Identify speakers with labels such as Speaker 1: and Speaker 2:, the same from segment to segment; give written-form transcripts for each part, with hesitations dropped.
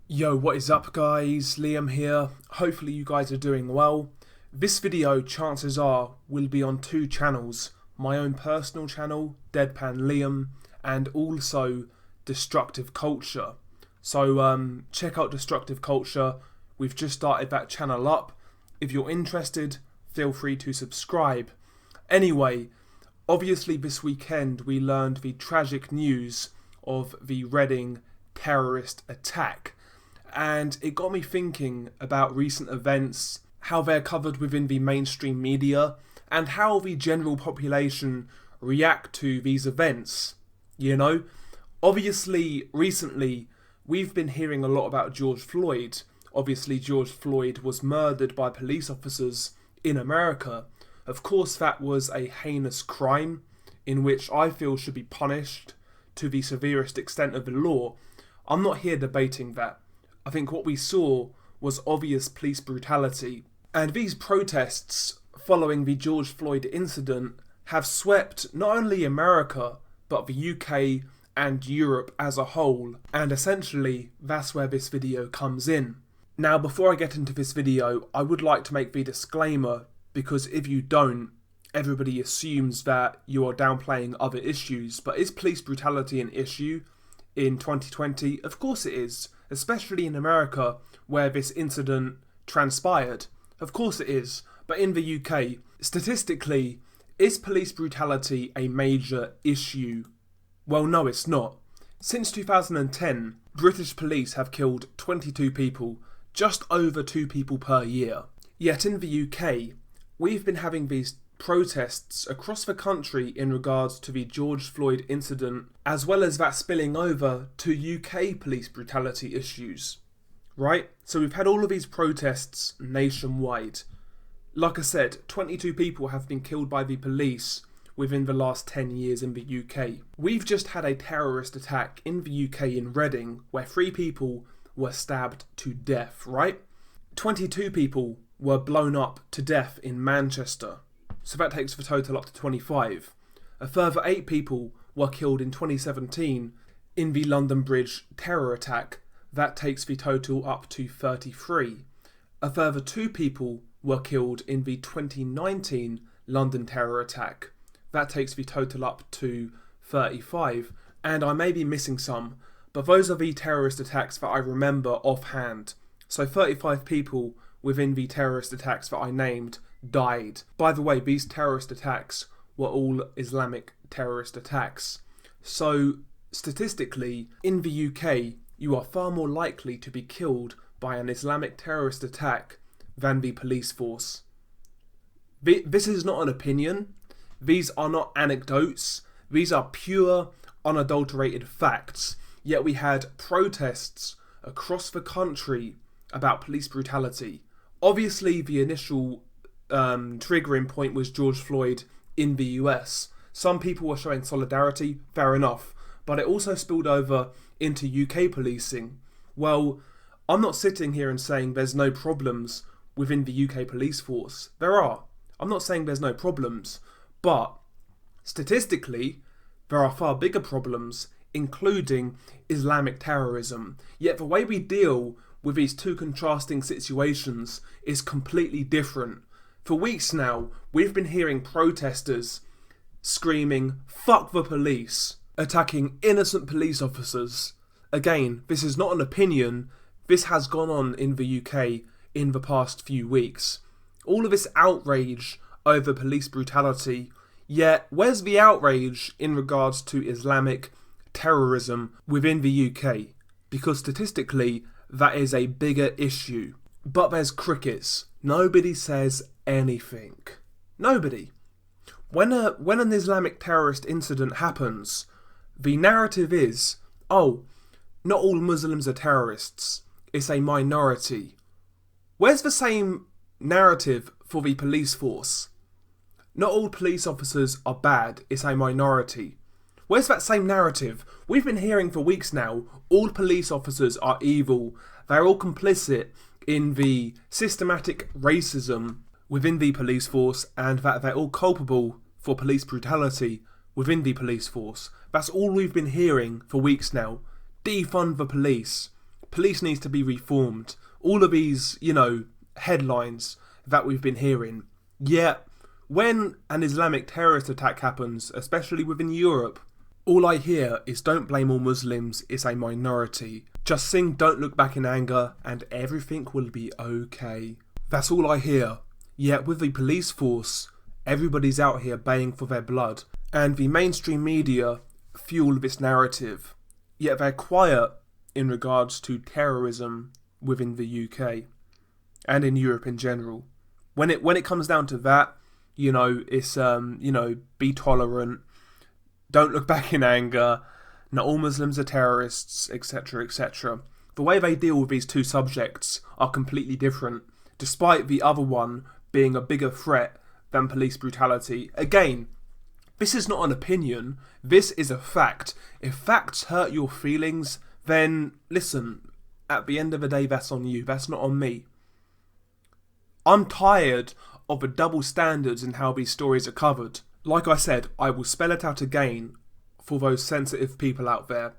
Speaker 1: Yo, what is up guys? Liam here. Hopefully you guys are doing well. This video, chances are, will be on two channels. My own personal channel, Deadpan Liam, and also Destructive Culture. So check out Destructive Culture. We've just started that channel up. If you're interested, feel free to subscribe. Anyway, obviously this weekend we learned the tragic news of the Reading terrorist attack. And it got me thinking about recent events, how they're covered within the mainstream media, and how the general population react to these events. You know, obviously recently we've been hearing a lot about George Floyd. Obviously George Floyd was murdered by police officers in America. Of course that was a heinous crime in which I feel should be punished to the severest extent of the law. I'm not here debating that. I think what we saw was obvious police brutality. And these protests following the George Floyd incident have swept not only America, but the UK and Europe as a whole. And essentially, that's where this video comes in. Now, before I get into this video, I would like to make the disclaimer, because if you don't, everybody assumes that you are downplaying other issues. But is police brutality an issue in 2020? Of course it is. Especially in America, where this incident transpired. Of course it is, but in the UK, statistically, is police brutality a major issue? Well, no, it's not. Since 2010, British police have killed 22 people, just over 2 people per year. Yet in the UK, we've been having these protests across the country in regards to the George Floyd incident, as well as that spilling over to UK police brutality issues, right? So we've had all of these protests nationwide. Like I said, 22 people have been killed by the police within the last 10 years in the UK. We've just had a terrorist attack in the UK in Reading, where 3 people were stabbed to death, right? 22 people were blown up to death in Manchester. So that takes the total up to 25. A further 8 people were killed in 2017 in the London Bridge terror attack. That takes the total up to 33. A further 2 people were killed in the 2019 London terror attack. That takes the total up to 35. And I may be missing some, but those are the terrorist attacks that I remember offhand. So 35 people within the terrorist attacks that I named died. By the way, these terrorist attacks were all Islamic terrorist attacks. So, statistically, in the UK, you are far more likely to be killed by an Islamic terrorist attack than the police force. This is not an opinion. These are not anecdotes. These are pure, unadulterated facts. Yet we had protests across the country about police brutality. Obviously, the initial triggering point was George Floyd in the US. Some people were showing solidarity, fair enough, but it also spilled over into UK policing. Well, I'm not sitting here and saying there's no problems within the UK police force. There are. I'm not saying there's no problems, but statistically, there are far bigger problems, including Islamic terrorism. Yet the way we deal with these two contrasting situations is completely different. For weeks now, we've been hearing protesters screaming, "Fuck the police," attacking innocent police officers. Again, this is not an opinion. This has gone on in the UK in the past few weeks. All of this outrage over police brutality, yet where's the outrage in regards to Islamic terrorism within the UK? Because statistically, that is a bigger issue. But there's crickets. Nobody says anything. Nobody. When an Islamic terrorist incident happens, the narrative is, oh, not all Muslims are terrorists. It's a minority. Where's the same narrative for the police force? Not all police officers are bad. It's a minority. Where's that same narrative? We've been hearing for weeks now, all police officers are evil. They're all complicit in the systematic racism within the police force, and that they're all culpable for police brutality within the police force. That's all we've been hearing for weeks now. Defund the police. police needs to be reformed. All of these, headlines that we've been hearing. Yet, when an Islamic terrorist attack happens, especially within Europe, all I hear is don't blame all Muslims, it's a minority. Just sing Don't Look Back in Anger and everything will be okay. That's all I hear. Yet with the police force, everybody's out here baying for their blood. And the mainstream media fuel this narrative. Yet they're quiet in regards to terrorism within the UK and in Europe in general. When it comes down to that, it's be tolerant, don't look back in anger, not all Muslims are terrorists, etc., etc. The way they deal with these two subjects are completely different, despite the other one being a bigger threat than police brutality. Again, this is not an opinion, this is a fact. If facts hurt your feelings, then listen, at the end of the day, that's on you, that's not on me. I'm tired of the double standards in how these stories are covered. Like I said, I will spell it out again for those sensitive people out there.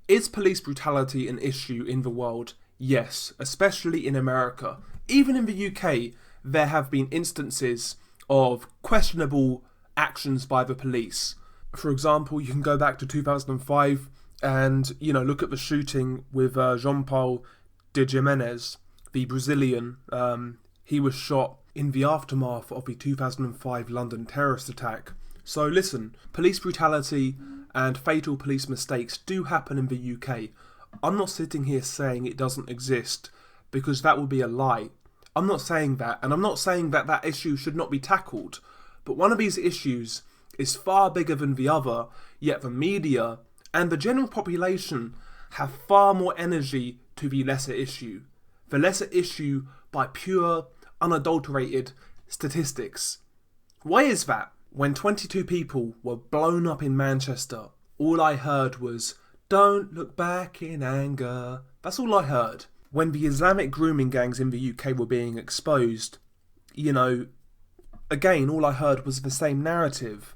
Speaker 1: Is police brutality an issue in the world? Yes, especially in America. Even in the UK, there have been instances of questionable actions by the police. For example, you can go back to 2005 and, look at the shooting with Jean-Paul de Jimenez, the Brazilian. He was shot in the aftermath of the 2005 London terrorist attack. So listen, police brutality and fatal police mistakes do happen in the UK. I'm not sitting here saying it doesn't exist, because that would be a lie. I'm not saying that, and I'm not saying that that issue should not be tackled. But one of these issues is far bigger than the other, yet the media and the general population have far more energy to the lesser issue. The lesser issue by pure, unadulterated statistics. Why is that? When 22 people were blown up in Manchester, all I heard was, don't look back in anger. That's all I heard. When the Islamic grooming gangs in the UK were being exposed, again, all I heard was the same narrative.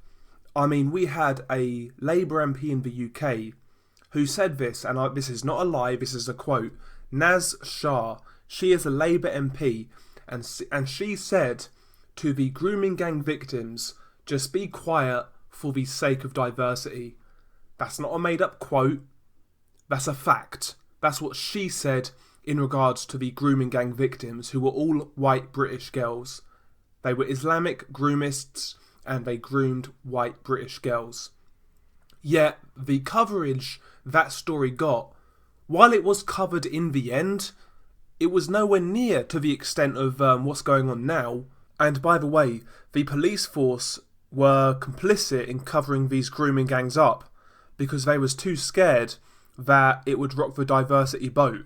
Speaker 1: I mean, we had a Labour MP in the UK who said this, and this is not a lie, this is a quote. Naz Shah, she is a Labour MP, and she said to the grooming gang victims, just be quiet for the sake of diversity. That's not a made up quote, that's a fact. That's what she said in regards to the grooming gang victims, who were all white British girls. They were Islamic groomists and they groomed white British girls. Yet the coverage that story got, while it was covered in the end, it was nowhere near to the extent of what's going on now. And by the way, the police force were complicit in covering these grooming gangs up because they was too scared that it would rock the diversity boat.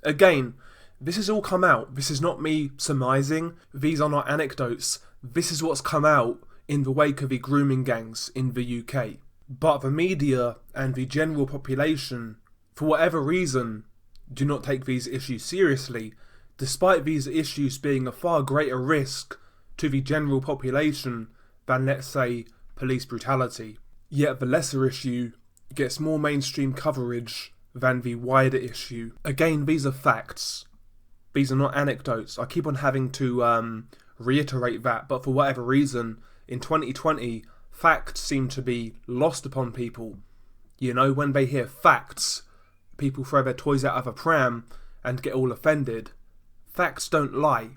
Speaker 1: Again, this has all come out. This is not me surmising. These are not anecdotes. This is what's come out in the wake of the grooming gangs in the UK. But the media and the general population, for whatever reason, do not take these issues seriously, despite these issues being a far greater risk to the general population than, let's say, police brutality. Yet the lesser issue gets more mainstream coverage than the wider issue. Again, these are facts. These are not anecdotes. I keep on having to reiterate that, but for whatever reason, in 2020, facts seem to be lost upon people. When they hear facts, people throw their toys out of a pram and get all offended. Facts don't lie.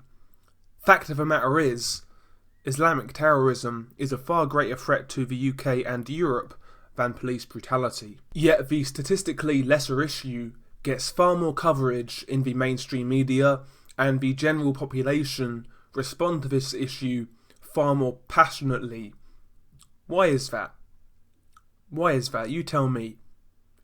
Speaker 1: Fact of the matter is, Islamic terrorism is a far greater threat to the UK and Europe than police brutality. Yet the statistically lesser issue gets far more coverage in the mainstream media, and the general population respond to this issue far more passionately. Why is that? Why is that? You tell me.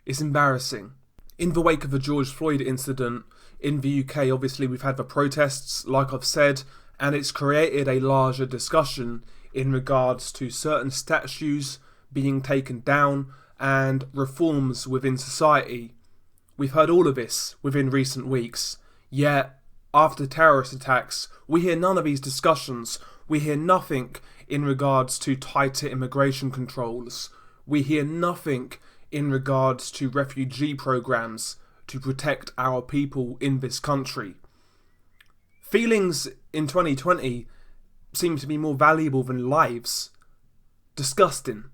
Speaker 1: It's embarrassing. In the wake of the George Floyd incident, in the UK, obviously we've had the protests, like I've said, and it's created a larger discussion in regards to certain statues being taken down and reforms within society. We've heard all of this within recent weeks, yet after terrorist attacks, we hear none of these discussions. We hear nothing in regards to tighter immigration controls. We hear nothing in regards to refugee programs. to protect our people in this country. Feelings in 2020 seem to be more valuable than lives. Disgusting.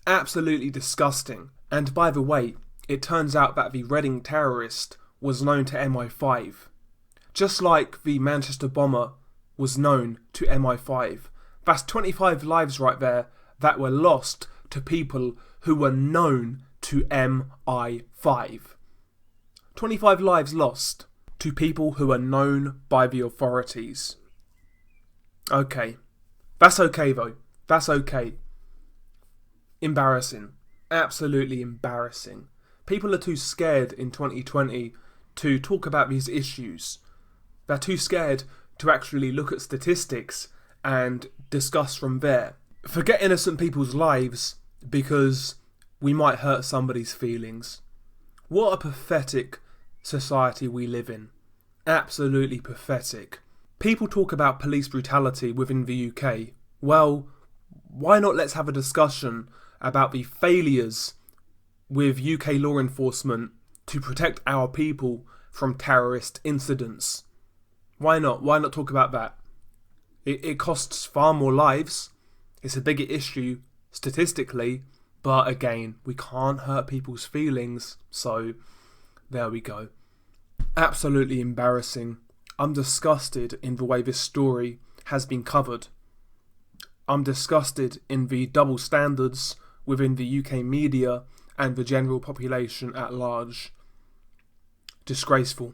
Speaker 1: Absolutely disgusting. And by the way, it turns out that the Reading terrorist was known to MI5. Just like the Manchester bomber was known to MI5. That's 25 lives right there that were lost to people who were known to MI5. 25 lives lost to people who are known by the authorities. Okay. That's okay though. That's okay. Embarrassing. Absolutely embarrassing. People are too scared in 2020 to talk about these issues. They're too scared to actually look at statistics and discuss from there. Forget innocent people's lives because we might hurt somebody's feelings. What a pathetic society we live in. Absolutely pathetic. People talk about police brutality within the UK. Well, why not let's have a discussion about the failures with UK law enforcement to protect our people from terrorist incidents? Why not? Why not talk about that? It costs far more lives. It's a bigger issue statistically, but again, we can't hurt people's feelings, so there we go. Absolutely embarrassing. I'm disgusted in the way this story has been covered. I'm disgusted in the double standards within the UK media and the general population at large. Disgraceful.